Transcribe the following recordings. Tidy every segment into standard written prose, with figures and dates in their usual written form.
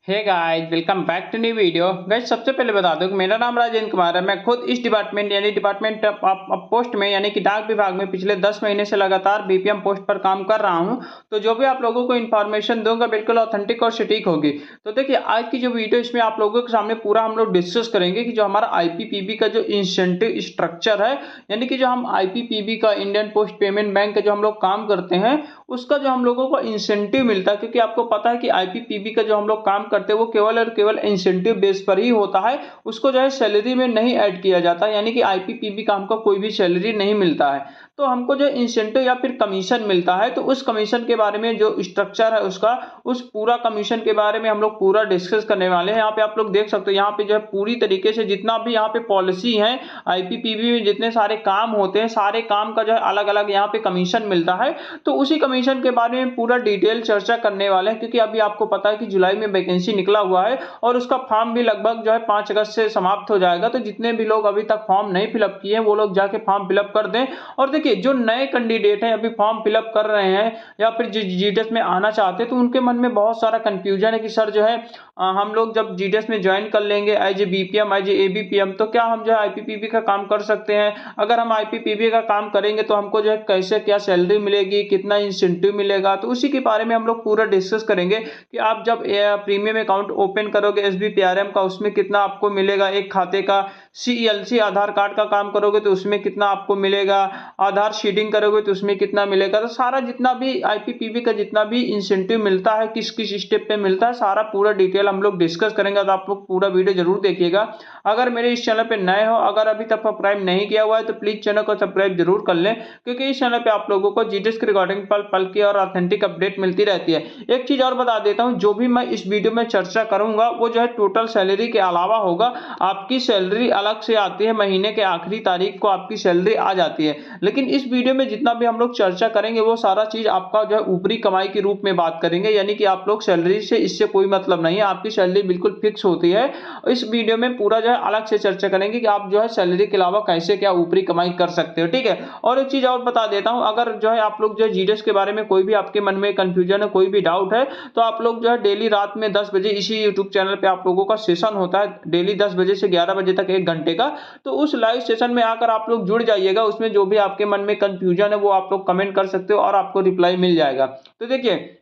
Hey guys, welcome back to new video. Guys, सबसे पहले बता दूं कि मेरा नाम राजेंद्र कुमार है। मैं खुद इस डिपार्टमेंट यानी डिपार्टमेंट पोस्ट में यानी कि डाक विभाग में पिछले 10 महीने से लगातार बीपीएम पोस्ट पर काम कर रहा हूं। तो जो भी आप लोगों को इन्फॉर्मेशन दूंगा बिल्कुल ऑथेंटिक और सटीक होगी। तो देखिए, आज की जो वीडियो इसमें आप लोगों के सामने पूरा हम लोग डिस्कस करेंगे कि जो हमारा आईपीपीबी का जो इंसेंटिव स्ट्रक्चर है, यानी कि जो हम आईपीपीबी का इंडियन पोस्ट पेमेंट बैंक का जो हम लोग काम करते हैं उसका जो हम लोगों को इंसेंटिव मिलता है। क्योंकि आपको पता है कि आईपीपीबी का जो हम लोग काम करते हैं वो केवल और केवल इंसेंटिव बेस पर ही होता है। उसको जो है सैलरी में नहीं ऐड किया जाता, यानी कि आईपीपीबी का हमको कोई भी सैलरी नहीं मिलता है। तो हमको जो इंसेंटिव या फिर कमीशन मिलता है, तो उस कमीशन के बारे में जो स्ट्रक्चर है उसका, उस पूरा कमीशन के बारे में हम लोग पूरा डिस्कस करने वाले हैं। यहाँ पे आप लोग देख सकते हो, यहाँ पे जो है पूरी तरीके से जितना भी यहाँ पे पॉलिसी है, आईपीपीबी में जितने सारे काम होते हैं, सारे काम का जो है अलग अलग यहाँ पे कमीशन मिलता है। तो उसी कमीशन के बारे में पूरा डिटेल चर्चा करने वाले हैं। क्योंकि अभी आपको पता है कि जुलाई में वैकेंसी निकला हुआ है और उसका फॉर्म भी लगभग जो है 5 अगस्त से समाप्त हो जाएगा। तो जितने भी लोग अभी तक फॉर्म नहीं फिलअप किए हैं वो लोग जाके फॉर्म फिलअप कर दें। और देखिए, जो नए कैंडिडेट हैं, अभी फॉर्म फिलअप कर रहे हैं या फिर जो जीडीएस में आना चाहते हैं, तो उनके मन में बहुत सारा कंफ्यूजन है कि सर जो है हम लोग जब जीडीएस में ज्वाइन कर लेंगे as a BPM as a ABPM, तो क्या हम जो है आईपीपीबी का काम कर सकते हैं? अगर हम आईपीपीबी का काम करेंगे तो हमको जो है कैसे क्या सैलरी मिलेगी, कितना इंसेंटिव मिलेगा? तो उसी के बारे में हम लोग पूरा डिस्कस करेंगे कि आप जब प्रीमियम अकाउंट ओपन करोगे एसबीपीआरएम का, उसमें कितना आपको मिलेगा एक खाते का। सीएलसी आधार कार्ड का काम करोगे तो उसमें कितना आपको मिलेगा, आधार शीडिंग करोगे तो उसमें कितना मिलेगा। तो सारा जितना भी आईपीपीबी का जितना भी इंसेंटिव मिलता है, किस किस स्टेप पे मिलता है, सारा पूरा डिटेल हम लोग डिस्कस करेंगे। तो आप लोग पूरा वीडियो जरूर देखिएगा। अगर मेरे इस चैनल पे नए हो, अगर अभी तक सब्सक्राइब नहीं किया हुआ है, तो प्लीज चैनल को सब्सक्राइब जरूर कर लें। क्योंकि इस चैनल पे आप लोगों को जीडीएस के रिगार्डिंग पल पल की और ऑथेंटिक अपडेट मिलती रहती है। एक चीज और बता देता हूं, जो भी मैं इस वीडियो में चर्चा करूंगा वो जो है टोटल सैलरी के अलावा होगा। आपकी सैलरी अलग से आती है, महीने के आखिरी तारीख को आपकी सैलरी आ जाती है। लेकिन इस वीडियो में जितना भी हम लोग चर्चा करेंगे वो सारा चीज आपका जो है ऊपरी कमाई के रूप में बात करेंगे। यानी कि आप लोग सैलरी से, इससे कोई मतलब नहीं है, आपकी सैलरी बिल्कुल फिक्स होती है। इस वीडियो में पूरा जो है अलग से चर्चा करेंगे कि आप जो है सैलरी के अलावा कैसे क्या ऊपरी कमाई कर सकते हो। ठीक है। और एक चीज और बता देता हूं, अगर जो है आप लोग जो है जीडीएस के बारे में कोई भी आपके मन में कंफ्यूजन है, कोई भी डाउट है, तो आप लोग जो है डेली रात में 10 बजे इसी यूट्यूब चैनल पे आप लोगों का सेशन होता है, डेली 10 बजे से 11 बजे तक 1 घंटे का। तो उस लाइव सेशन में आकर आप लोग जुड़ जाइएगा। उसमें जो भी आपके मन में कंफ्यूजन है वो आप लोग कमेंट कर सकते हो और आपको रिप्लाई मिल जाएगा। तो देखिए,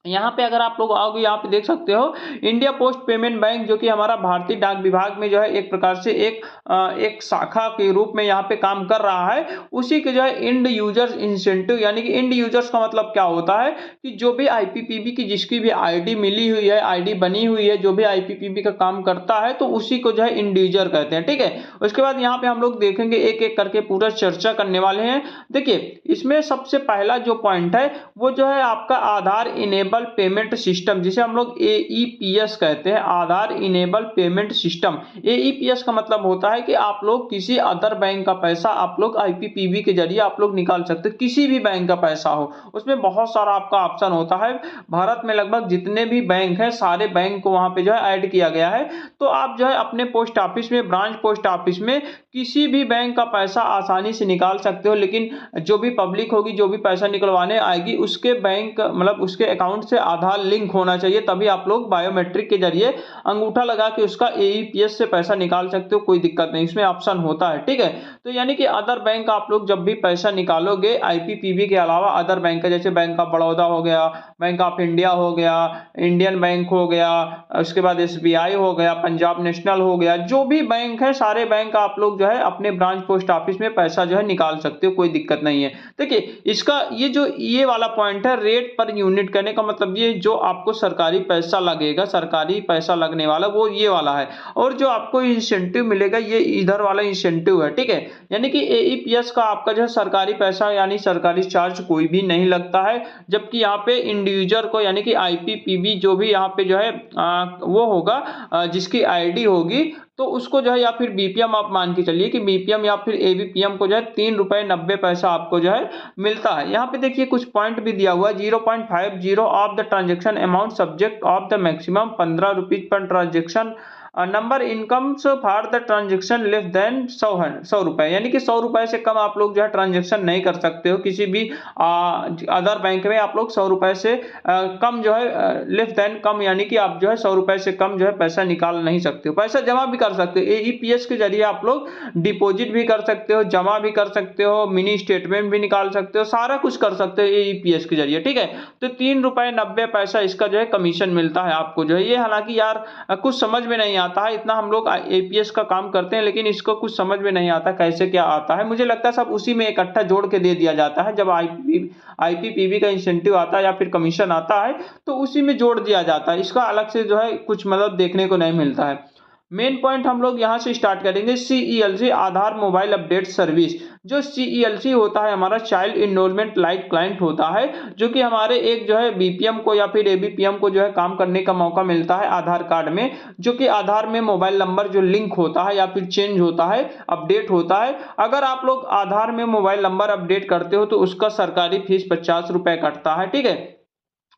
यहाँ पे अगर आप लोग आओगे, यहाँ पे देख सकते हो इंडिया पोस्ट पेमेंट बैंक, जो कि हमारा भारतीय डाक विभाग में जो है एक प्रकार से एक शाखा के रूप में यहाँ पे काम कर रहा है। उसी के जो है इंड यूजर्स इंसेंटिव, यानी कि इंड यूजर्स का मतलब क्या होता है कि जो भी आईपीपीबी की जिसकी भी आईडी मिली हुई है, आईडी बनी हुई है, जो भी आईपीपीबी का काम करता है, तो उसी को जो है इंड यूजर कहते हैं। ठीक है। उसके बाद यहाँ पे हम लोग देखेंगे, एक एक करके पूरा चर्चा करने वाले हैं। देखिए, इसमें सबसे पहला जो पॉइंट है वो जो है आपका आधार इनेबल पेमेंट सिस्टम, जिसे हम लोग एईपीएस कहते हैं, आधार इनेबल पेमेंट सिस्टम। एईपीएस का मतलब होता है कि आप लोग किसी अदर बैंक का पैसा आप लोग आईपीपीबी के जरिए आप लोग निकाल सकते हो। किसी भी बैंक का पैसा हो, उसमें बहुत सारा आपका ऑप्शन होता है। भारत में लगभग जितने भी बैंक हैं, सारे बैंक को वहां पे जो है ऐड किया गया है। तो आप जो है अपने पोस्ट ऑफिस में, ब्रांच पोस्ट ऑफिस में किसी भी बैंक का पैसा आसानी से निकाल सकते हो। लेकिन जो भी पब्लिक होगी, जो भी पैसा निकलवाने आएगी, उसके बैंक मतलब उसके अकाउंट से आधार लिंक होना चाहिए, तभी आप लोग बायोमेट्रिक के जरिए अंगूठा लगा के उसका एईपीएस से पैसा निकाल सकते हो। कोई दिक्कत नहीं, इसमें ऑप्शन होता है। ठीक है। तो यानी कि अदर बैंक आप लोग जब भी पैसा निकालोगे आईपीपीबी के अलावा, अदर बैंक का, जैसे बैंक ऑफ बड़ौदा हो गया, बैंक ऑफ इंडिया हो गया, इंडियन बैंक हो गया, उसके बाद एसबीआई हो गया, पंजाब नेशनल हो गया, जो भी बैंक है सारे बैंक आप लोग जो है अपने ब्रांच पोस्ट ऑफिस में पैसा जो है निकाल सकते हो, कोई दिक्कत नहीं है। देखिए, इसका ये वाला पॉइंट है रेट पर यूनिट, कहने का मतलब ये जो आपको सरकारी पैसा लगेगा, सरकारी पैसा लगने वाला वो ये वाला है। और जो आपको इंसेंटिव मिलेगा ये इधर वाला इंसेंटिव है। ठीक है। यानी कि एईपीएस का आपका जो है सरकारी पैसा यानी सरकारी चार्ज कोई भी नहीं लगता है। जबकि यहाँ पे इंडिविजुअल को, यानी कि आईपीपीबी जो भी यहाँ पे जो है वो होगा, जिसकी आईडी होगी, तो उसको जो है, या फिर बीपीएम आप मान के चलिए कि बीपीएम या फिर एबीपीएम को जो है 3 रुपए 90 पैसा आपको जो है मिलता है। यहाँ पे देखिए कुछ पॉइंट भी दिया हुआ है। 0.50 of the transaction amount subject of the maximum 15 rupees per transaction number incomes for the transaction less than 100 रुपए, यानी कि 100 रुपए से कम आप लोग जो है ट्रांजेक्शन नहीं कर सकते हो किसी भी अदर बैंक में। आप लोग 100 रुपए से कम जो है लेस देन कम, यानी कि आप जो है 100 रुपए से कम जो है पैसा निकाल नहीं सकते हो। पैसा जमा भी कर सकते हो, एईपीएस के जरिए आप लोग डिपॉजिट भी कर सकते हो, जमा भी कर सकते हो, मिनी स्टेटमेंट भी निकाल सकते हो, सारा कुछ कर सकते हो एईपीएस के जरिए, ठीक है। तो 3 रुपए 90 पैसा इसका जो है कमीशन मिलता है आपको जो है। ये हालांकि यार कुछ समझ में नहीं आता है, इतना हम लोग एपीएस का काम करते हैं लेकिन इसको कुछ समझ में नहीं आता कैसे क्या आता है। मुझे लगता है सब उसी में इकट्ठा जोड़ के दे दिया जाता है। जब आईपीपीबी का इंसेंटिव आता है या फिर कमीशन आता है तो उसी में जोड़ दिया जाता है, इसका अलग से जो है कुछ मतलब देखने को नहीं मिलता है। मेन पॉइंट हम लोग यहाँ से स्टार्ट करेंगे, सीईएलसी आधार मोबाइल अपडेट सर्विस। जो सीईएलसी होता है हमारा चाइल्ड इनरोलमेंट लाइट क्लाइंट होता है, जो कि हमारे एक जो है बीपीएम को या फिर एबीपीएम को जो है काम करने का मौका मिलता है आधार कार्ड में, जो कि आधार में मोबाइल नंबर जो लिंक होता है या फिर चेंज होता है, अपडेट होता है। अगर आप लोग आधार में मोबाइल नंबर अपडेट करते हो तो उसका सरकारी फीस 50 रुपए कटता है, ठीक है।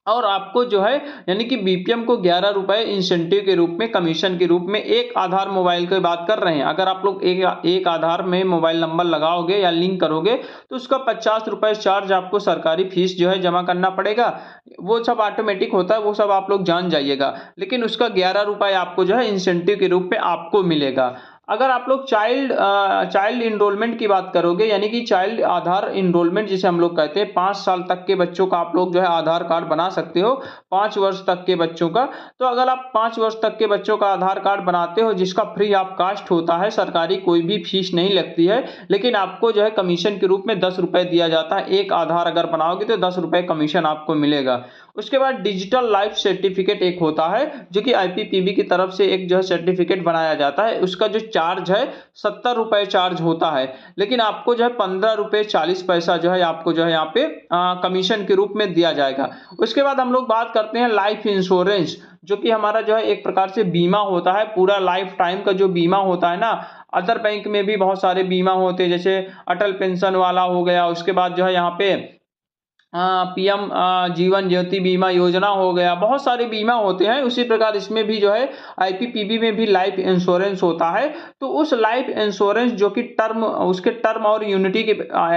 और आपको जो है यानी कि बीपीएम को 11 रुपए इंसेंटिव के रूप में, कमीशन के रूप में, एक आधार मोबाइल की बात कर रहे हैं। अगर आप लोग एक आधार में मोबाइल नंबर लगाओगे या लिंक करोगे तो उसका 50 रुपए चार्ज आपको सरकारी फीस जो है जमा करना पड़ेगा। वो सब ऑटोमेटिक होता है, वो सब आप लोग जान जाइएगा, लेकिन उसका 11 रुपए आपको जो है इंसेंटिव के रूप में आपको मिलेगा। अगर आप लोग चाइल्ड इनरोलमेंट की बात करोगे, यानी कि चाइल्ड आधार इनरोलमेंट जिसे हम लोग कहते हैं, 5 साल तक के बच्चों का आप लोग जो है आधार कार्ड बना सकते हो, 5 वर्ष तक के बच्चों का। तो अगर आप 5 वर्ष तक के बच्चों का आधार कार्ड बनाते हो जिसका फ्री ऑफ कास्ट होता है, सरकारी कोई भी फीस नहीं लगती है, लेकिन आपको जो है कमीशन के रूप में 10 रुपए दिया जाता है। एक आधार अगर बनाओगे तो 10 रुपए कमीशन आपको मिलेगा। उसके बाद डिजिटल लाइफ सर्टिफिकेट एक होता है, जो कि आईपीपीबी की तरफ से एक जो है सर्टिफिकेट बनाया जाता है। उसका जो चार्ज है 70 रुपए चार्ज होता है, लेकिन आपको जो है 15 रुपए 40 पैसा जो है आपको जो है यहाँ पे कमीशन के रूप में दिया जाएगा। उसके बाद हम लोग बात करते हैं लाइफ इंश्योरेंस, जो कि हमारा जो है एक प्रकार से बीमा होता है, पूरा लाइफ टाइम का जो बीमा होता है ना। अदर बैंक में भी बहुत सारे बीमा होते हैं, जैसे अटल पेंशन वाला हो गया, उसके बाद जो है यहाँ पे पीएम जीवन ज्योति बीमा योजना हो गया, बहुत सारे बीमा होते हैं। उसी प्रकार इसमें भी जो है आईपीपीबी में भी लाइफ इंश्योरेंस होता है। तो उस लाइफ इंश्योरेंस जो कि टर्म, उसके टर्म और यूनिटी के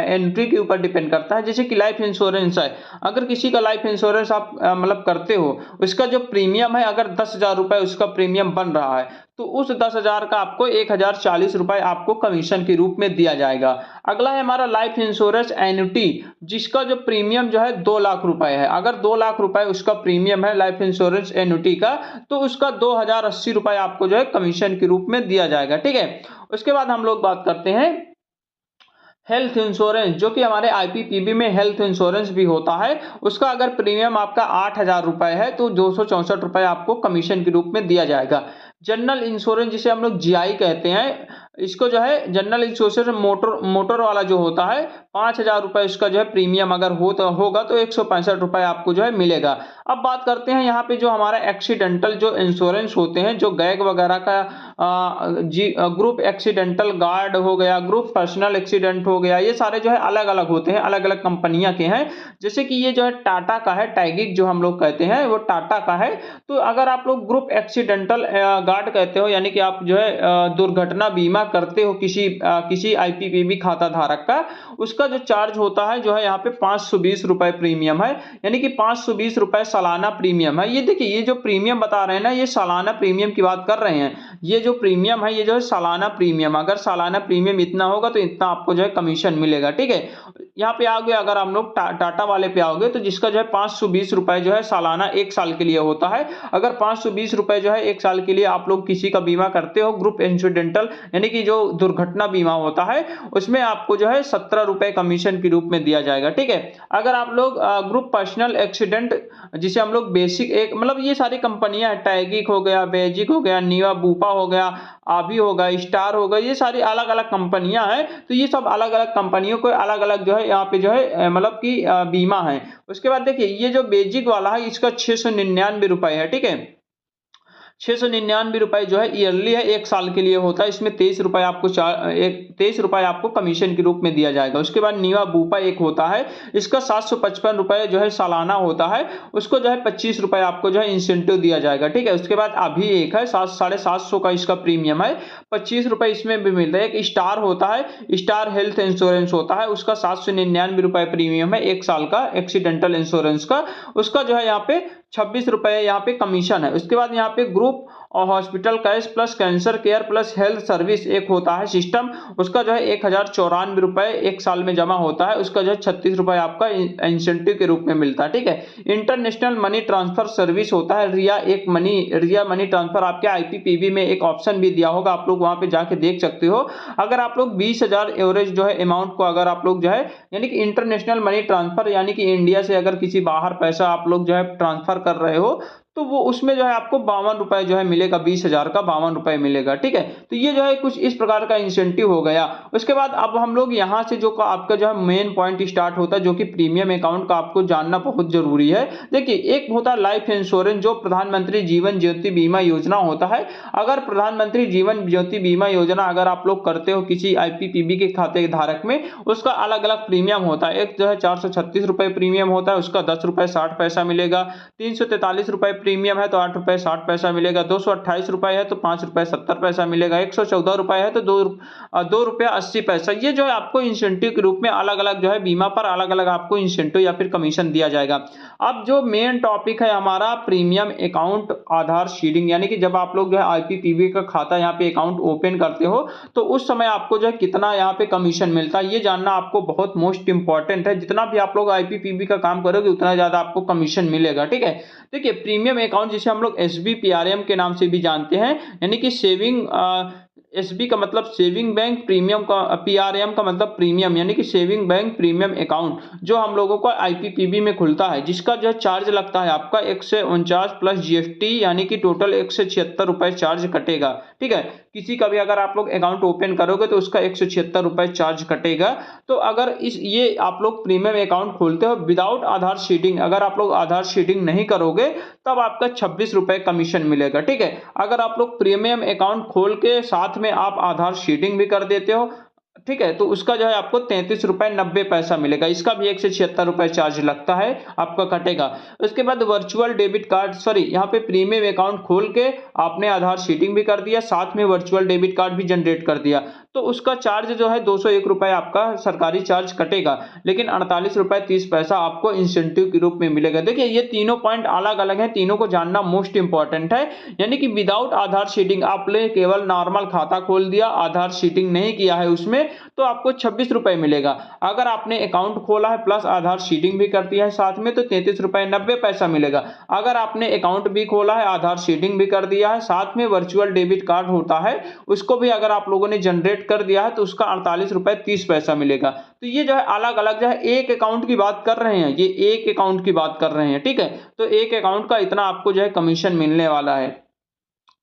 एंट्री के ऊपर डिपेंड करता है। जैसे कि लाइफ इंश्योरेंस है, अगर किसी का लाइफ इंश्योरेंस आप मतलब करते हो, उसका जो प्रीमियम है, अगर 10,000 रुपए उसका प्रीमियम बन रहा है तो उस 10,000 का आपको 1,040 रुपए आपको कमीशन के रूप में दिया जाएगा। अगला है हमारा लाइफ इंश्योरेंस एन्युटी, जिसका जो प्रीमियम जो है 2 लाख रुपए है। अगर 2 लाख रुपए उसका प्रीमियम है लाइफ इंश्योरेंस एन्युटी का, तो उसका 2,080 रुपए आपको जो है कमीशन के रूप में दिया जाएगा, ठीक है। उसके बाद हम लोग बात करते हैं हेल्थ इंश्योरेंस, जो कि हमारे आईपीपीबी में हेल्थ इंश्योरेंस भी होता है। उसका अगर प्रीमियम आपका 8,000 रुपए है तो 264 रुपए आपको कमीशन के रूप में दिया जाएगा। जनरल इंश्योरेंस जिसे हम लोग जीआई कहते हैं, इसको जो है जनरल इंश्योरेंस मोटर वाला जो होता है, 5,000 रुपए इसका जो है प्रीमियम अगर होगा तो 165 रुपए आपको जो है मिलेगा। अब बात करते हैं यहाँ पे जो हमारा एक्सीडेंटल जो इंश्योरेंस होते हैं, जो गैग वगैरह का ग्रुप एक्सीडेंटल गार्ड हो गया, ग्रुप पर्सनल एक्सीडेंट हो गया, ये सारे जो है अलग अलग होते हैं, अलग अलग कंपनियां के हैं। जैसे कि ये जो है टाटा का है, टैगिक जो हम लोग कहते हैं वो टाटा का है। तो अगर आप लोग ग्रुप एक्सीडेंटल गार्ड कहते हो, यानी कि आप जो है दुर्घटना बीमा करते हो किसी आईपीपीबी खाता धारक का, उसका जो चार्ज होता है जो है यहाँ पे 520 रुपए प्रीमियम है, यानी कि 520 रुपए सालाना प्रीमियम है। ये देखिए, ये जो प्रीमियम बता रहे हैं ना, ये सालाना प्रीमियम की बात कर रहे हैं। ये जो प्रीमियम है ये जो है सालाना प्रीमियम, अगर सालाना प्रीमियम इतना होगा तो इतना आपको जो है कमीशन मिलेगा, ठीक है। यहाँ पे आओगे, अगर हम लोग टाटा वाले पे आओगे तो जिसका जो है 520 रुपए जो है सालाना 1 साल के लिए होता है। अगर 520 रुपए जो है 1 साल के लिए आप लोग किसी का बीमा करते हो, ग्रुप इंसिडेंटल यानी कि जो दुर्घटना बीमा होता है, उसमें आपको जो है 17 रुपए कमीशन के रूप में दिया जाएगा, ठीक है। अगर आप लोग ग्रुप पर्सनल एक्सीडेंट जिसे हम लोग बेसिक, एक मतलब ये सारी कंपनियां हैं, टैगिक हो गया, बेजिक हो गया, नीवा बूपा हो गया, आभी होगा, स्टार होगा, ये सारी अलग अलग कंपनियां हैं। तो ये सब अलग अलग कंपनियों को अलग अलग जो है यहाँ पे जो है मतलब कि बीमा है। उसके बाद देखिए, ये जो बेजिक वाला है इसका 699 रुपए है, ठीक है। ₹699 जो है ईयरली है, 1 साल के लिए होता है। इसमें ₹23 आपको कमीशन के रूप में दिया जाएगा। उसके बाद नीवा बूपा एक होता है, इसका ₹755 जो है सालाना होता है, उसको जो है ₹25 आपको जो है इंसेंटिव दिया जाएगा, ठीक है। उसके बाद अभी एक है 750 का इसका प्रीमियम है, ₹25 इसमें भी मिलता है। एक स्टार होता है, स्टार हेल्थ इंश्योरेंस होता है, उसका ₹799 प्रीमियम है 1 साल का एक्सीडेंटल इंश्योरेंस का, उसका जो है यहाँ पे ₹26 यहाँ पे कमीशन है। उसके बाद यहाँ पे ग्रुप और hospital cash plus cancer care plus health service एक होता है सिस्टम, उसका जो है ₹1094 1 साल में जमा होता है, उसका जो है ₹36 आपका इंसेंटिव के रूप में मिलता है, ठीक है। इंटरनेशनल मनी ट्रांसफर सर्विस होता है, रिया मनी ट्रांसफर आपके आईपीपीबी में एक ऑप्शन भी दिया होगा, आप लोग वहां पे जाके देख सकते हो। अगर आप लोग 20,000 एवरेज जो है अमाउंट को अगर आप लोग जो है यानी कि इंटरनेशनल मनी ट्रांसफर यानी कि इंडिया से अगर किसी बाहर पैसा आप लोग जो है ट्रांसफर कर रहे हो, तो वो उसमें जो है आपको ₹52 जो है मिलेगा, 20,000 का ₹52 मिलेगा, ठीक है। तो ये जो है कुछ इस प्रकार का इंसेंटिव हो गया। उसके बाद अब हम लोग यहाँ से जो आपका जो है मेन पॉइंट स्टार्ट होता है, जो कि प्रीमियम अकाउंट का आपको जानना बहुत जरूरी है। देखिए, एक होता है लाइफ इंश्योरेंस, जो प्रधानमंत्री जीवन ज्योति बीमा योजना होता है। अगर प्रधानमंत्री जीवन ज्योति बीमा योजना अगर आप लोग करते हो किसी आईपीपीबी के खाते धारक में, उसका अलग अलग प्रीमियम होता है। एक जो है ₹436 प्रीमियम होता है, उसका ₹10.60 मिलेगा। ₹343 प्रीमियम है तो ₹8.60 मिलेगा। ₹228 है तो ₹5.70 मिलेगा। ₹114 है तो ₹2.80। ये जो है आपको इंसेंटिव के रूप में अलग अलग जो है बीमा पर अलग अलग आपको इंसेंटिव या फिर कमीशन दिया जाएगा। अब जो मेन टॉपिक है हमारा प्रीमियम अकाउंट आधार सीडिंग, यानी कि जब आप लोग जो है आईपीपीबी का खाता यहाँ पे अकाउंट ओपन करते हो तो उस समय आपको जो है कितना यहाँ पे कमीशन मिलता है, ये जानना आपको बहुत मोस्ट इंपॉर्टेंट है। जितना भी आप लोग आईपीपीबी का काम करोगे उतना ज्यादा आपको कमीशन मिलेगा, ठीक है। देखिए, प्रीमियम अकाउंट जिसे हम लोग एसबीपीआरएम के नाम से भी जानते हैं, यानी कि एसबी का मतलब सेविंग बैंक, प्रीमियम का पीआरएम का मतलब प्रीमियम, यानी कि सेविंग बैंक प्रीमियम अकाउंट, जो हम लोगों को आईपीपीबी में खुलता है, जिसका जो चार्ज लगता है आपका 149 प्लस जीएसटी, यानी कि टोटल ₹176 चार्ज कटेगा, ठीक है। किसी का भी अगर आप लोग अकाउंट ओपन करोगे तो उसका ₹176 चार्ज कटेगा। तो अगर ये आप लोग प्रीमियम अकाउंट खोलते हो विदाउट आधार सीडिंग, अगर आप लोग आधार सीडिंग नहीं करोगे तब आपका ₹26 कमीशन मिलेगा, ठीक है। अगर आप लोग प्रीमियम अकाउंट खोल के साथ में आप आधार सीडिंग भी कर देते हो, ठीक है, तो उसका जो है आपको ₹33.90 मिलेगा। इसका भी ₹176 चार्ज लगता है, आपका कटेगा। उसके बाद वर्चुअल डेबिट कार्ड, सॉरी, यहाँ पे प्रीमियम अकाउंट खोल के आपने आधार सीडिंग भी कर दिया, साथ में वर्चुअल डेबिट कार्ड भी जनरेट कर दिया, तो उसका चार्ज जो है ₹201 आपका सरकारी चार्ज कटेगा, लेकिन ₹48.30 आपको इंसेंटिव के रूप में मिलेगा। देखिए, ये तीनों पॉइंट अलग अलग हैं, तीनों को जानना मोस्ट इंपॉर्टेंट है। यानी कि विदाउट आधार सीडिंग आपने केवल नॉर्मल खाता खोल दिया, आधार सीडिंग नहीं किया है उसमें, तो आपको ₹26 मिलेगा। अगर आपने अकाउंट खोला है प्लस आधार सीडिंग भी कर दिया है साथ में, तो ₹33.90 मिलेगा। अगर आपने अकाउंट भी खोला है, आधार सीडिंग भी कर दिया है, साथ में वर्चुअल डेबिट कार्ड होता है, उसको भी अगर आप लोगों ने जनरेट कर दिया है, तो उसका ₹48.30 मिलेगा। तो ये जो है अलग अलग जो है एक अकाउंट की बात कर रहे हैं, ये एक अकाउंट की बात कर रहे हैं, ठीक है। तो एक अकाउंट का इतना आपको जो है कमीशन मिलने वाला है।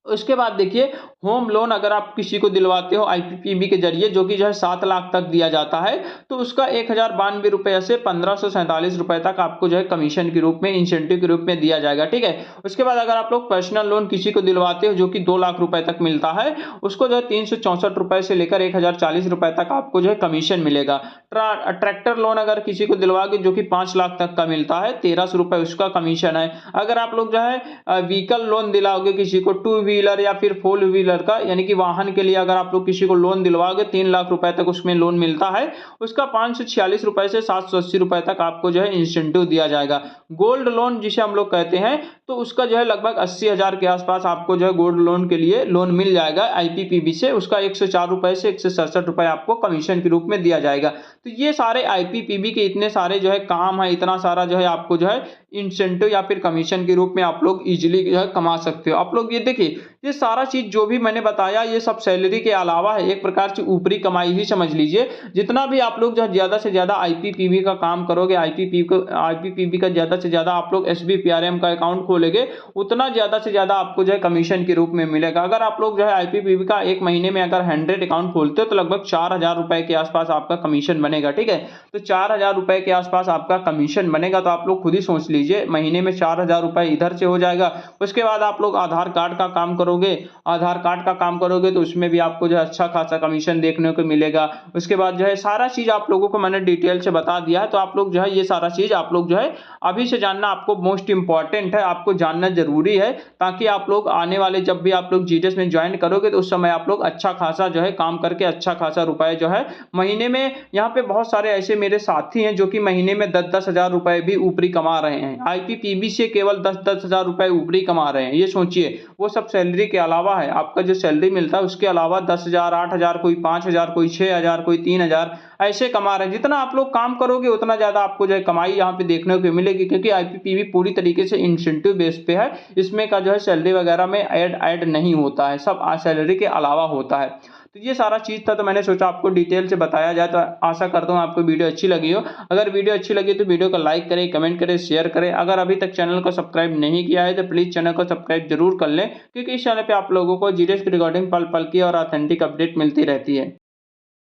उसके बाद देखिए, होम लोन अगर आप किसी को दिलवाते हो आईपीपीबी के जरिए, जो कि जो है 7 लाख तक दिया जाता है, तो उसका ₹1092 से ₹1547 तक आपको जो है कमीशन के रूप में, इंसेंटिव के रूप में दिया जाएगा, ठीक है। उसके बाद अगर आप लोग पर्सनल लोन किसी को दिलवाते हो जो कि ₹2 लाख तक मिलता है, उसको जो है ₹364 से लेकर ₹1040 तक आपको जो है कमीशन मिलेगा। ट्रैक्टर लोन अगर किसी को दिलवाओगे जो कि 5 लाख तक का मिलता है, ₹1300 उसका कमीशन है। अगर आप लोग जो है व्हीकल लोन दिलाओगे किसी को, 2 व्हीलर या फिर 4 व्हीलर का, यानी कि वाहन के लिए अगर आप लोग किसी को लोन दिलवाओगे, ₹3 लाख तक उसमें लोन मिलता है, उसका ₹546 से ₹780 तक आपको जो है इंसेंटिव दिया जाएगा। गोल्ड लोन जिसे हम लोग कहते हैं, तो उसका जो है लगभग 80,000 के आसपास आपको जो है गोल्ड लोन के लिए लोन मिल जाएगा आईपीपीबी से, उसका ₹104 से ₹167 आपको कमीशन के रूप में दिया जाएगा। तो ये सारे आईपीपीबी के इतने सारे जो है काम है, इतना सारा जो है आपको जो है इंसेंटिव या फिर कमीशन के रूप में आप लोग इजीली जो है कमा सकते हो। आप लोग ये देखिए, ये सारा चीज जो भी मैंने बताया ये सब सैलरी के अलावा है, एक प्रकार से ऊपरी कमाई ही समझ लीजिए। जितना भी आप लोग जो है ज्यादा से ज्यादा आईपीपीबी का काम करोगे, आईपीपीबी का ज्यादा से ज्यादा आप लोग एसबीपीआरएम का अकाउंट खोलेंगे, उतना ज्यादा से ज्यादा आपको जो है कमीशन के रूप में मिलेगा। अगर आप लोग जो है आईपीपीबी का एक महीने में अगर 100 अकाउंट खोलते हो तो लगभग ₹4000 के आसपास आपका कमीशन बनेगा, ठीक है। तो ₹4000 के आसपास आपका कमीशन बनेगा, तो आप लोग खुद ही सोच लीजिए, महीने में ₹4000 इधर से हो जाएगा। उसके बाद आप लोग आधार कार्ड का काम काम करोगे, आधार कार्ड का काम करोगे तो उसमें भी आपको जो है अच्छा खासा कमीशन देखने को मिलेगा। उसके बाद जो है सारा चीज़ आप लोगों को मैंने डिटेल से बता दिया है, तो आप लोग जो है ये सारा चीज़ आप लोग जो है अभी से जानना आपको मोस्ट इंपॉर्टेंट है, आपको जानना ज़रूरी है, ताकि आप लोग आने वाले जब भी आप लोग जीडीएस में ज्वाइन करोगे तो उस समय आप लोग अच्छा खासा जो है काम करके अच्छा खासा रुपए जो है महीने में, यहाँ पे बहुत सारे ऐसे मेरे साथी हैं जो कि महीने में 10-10 हज़ार रुपए भी ऊपरी कमा रहे हैं। आईपीपीबी से केवल 10-10 हज़ार रुपए ऊपरी कमा रहे हैं। ये सोचिए, वो सब सैलरी के अलावा है, आपका जो सैलरी मिलता है उसके अलावा 10,000, 8,000, कोई 5,000, कोई 6,000, कोई 3,000 ऐसे कमा रहे हैं। जितना आप लोग काम करोगे उतना ज़्यादा आपको जो है कमाई यहाँ पे देखने को मिलेगी, क्योंकि आईपीपीबी पूरी तरीके से इंसेंटिव बेस पे है। इसमें का जो है सैलरी वगैरह में ऐड नहीं होता है, सब सैलरी के अलावा होता है। तो ये सारा चीज़ था, तो मैंने सोचा आपको डिटेल से बताया जाए। तो आशा करता हूँ आपको वीडियो अच्छी लगी हो। अगर वीडियो अच्छी लगी तो वीडियो को लाइक करें, कमेंट करें, शेयर करें। अगर अभी तक चैनल को सब्सक्राइब नहीं किया है तो प्लीज़ चैनल को सब्सक्राइब जरूर कर लें, क्योंकि इस चैनल पे आप लोगों को जीडीएस की रिगार्डिंग पल पल की और ऑथेंटिक अपडेट मिलती रहती है।